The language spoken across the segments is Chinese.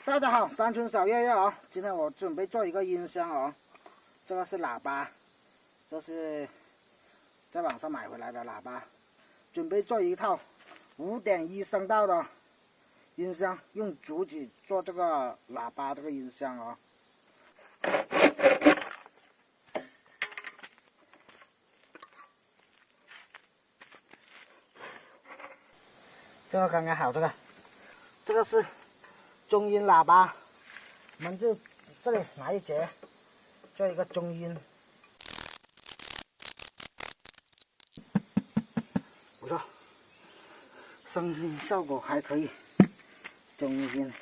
大家好，山村小月月啊，今天我准备做一个音箱啊，这个是喇叭，这是在网上买回来的喇叭，准备做一套5.1声道的音箱，用竹子做这个喇叭这个音箱啊。这个刚刚好，这个是中音喇叭，我们就这里拿一节做一个中音，不错，声音效果还可以。中音，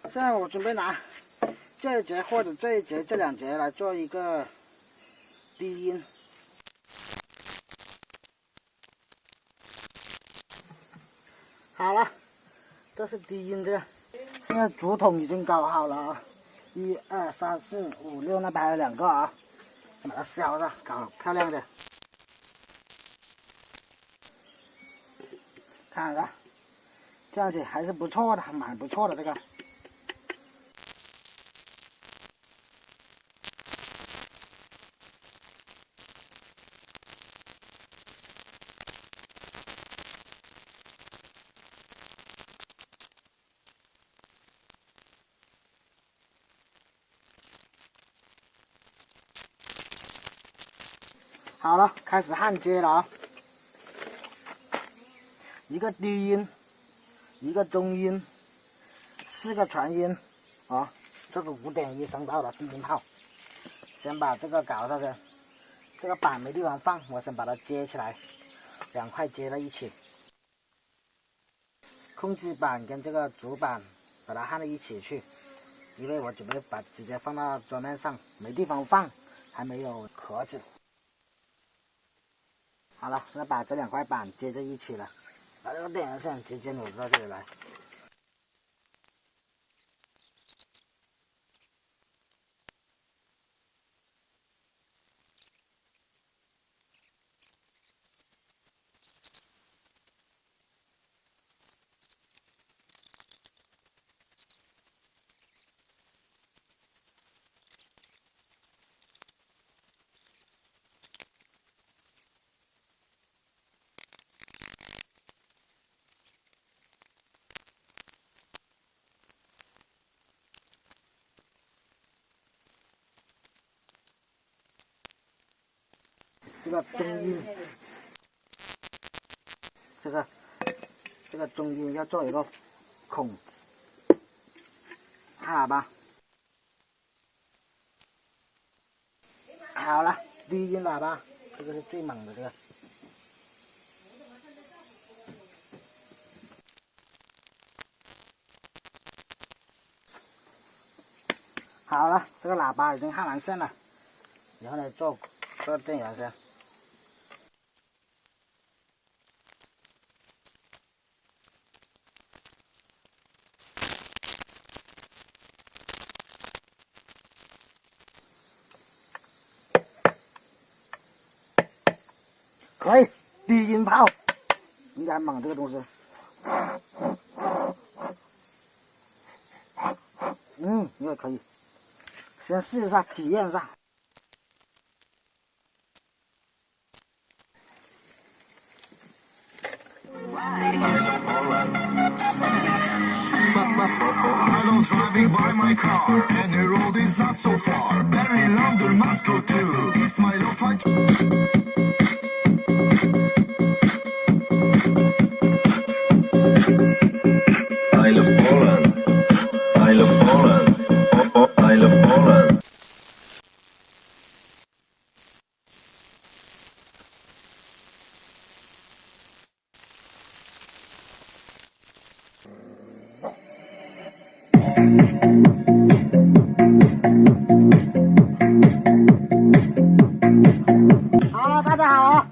现在我准备拿这一节或者这一节这两节来做一个低音。好了，这是低音这个。现在竹筒已经搞好了啊，1、2、3、4、5、6，那边还有2个啊，把它削了，搞漂亮的。看看，这样子还是不错的，蛮不错的这个。好了，开始焊接了啊！一个低音，一个中音，4个传音啊！这个5.1声道的低音炮，先把这个搞上去。这个板没地方放，我先把它接起来，2块接在一起。控制板跟这个主板把它焊在一起去，因为我准备直接放到桌面上，没地方放，还没有壳子。好了，那把这2块板接在一起了，把这个电源线直接扭到这里来。这个中音，这个中音要做一个孔，看喇叭。好了，低音喇叭，这个是最猛的这个。好了，这个喇叭已经焊完线了，然后呢做电源线。可以，低音炮应该猛这个东西。应该可以，先试一下，体验一下。好了，大家好啊！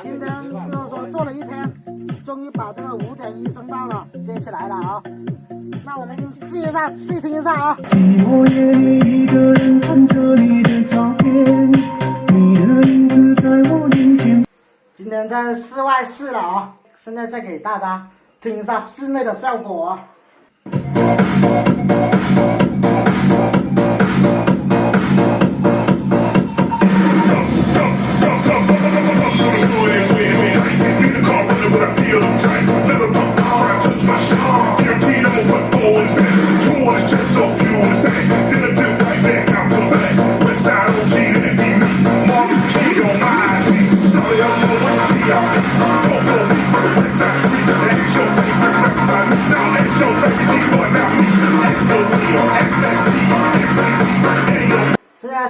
今天就是说做了一天，终于把这个5.1声道了接起来了啊！那我们试一下，试听一下啊！寂寞夜里，一个人看着你的照片，你的影子在我眼前。今天在室外试了啊，现在再给大家听一下室内的效果啊。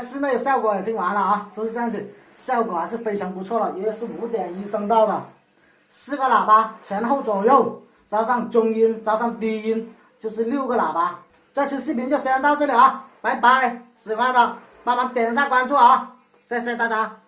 室内效果也听完了啊，就是这样子，效果还是非常不错的，也是5.1声道的，4个喇叭前后左右，加上中音，加上低音，就是6个喇叭。这期视频就先到这里啊，拜拜！喜欢的帮忙点一下关注啊，谢谢大家。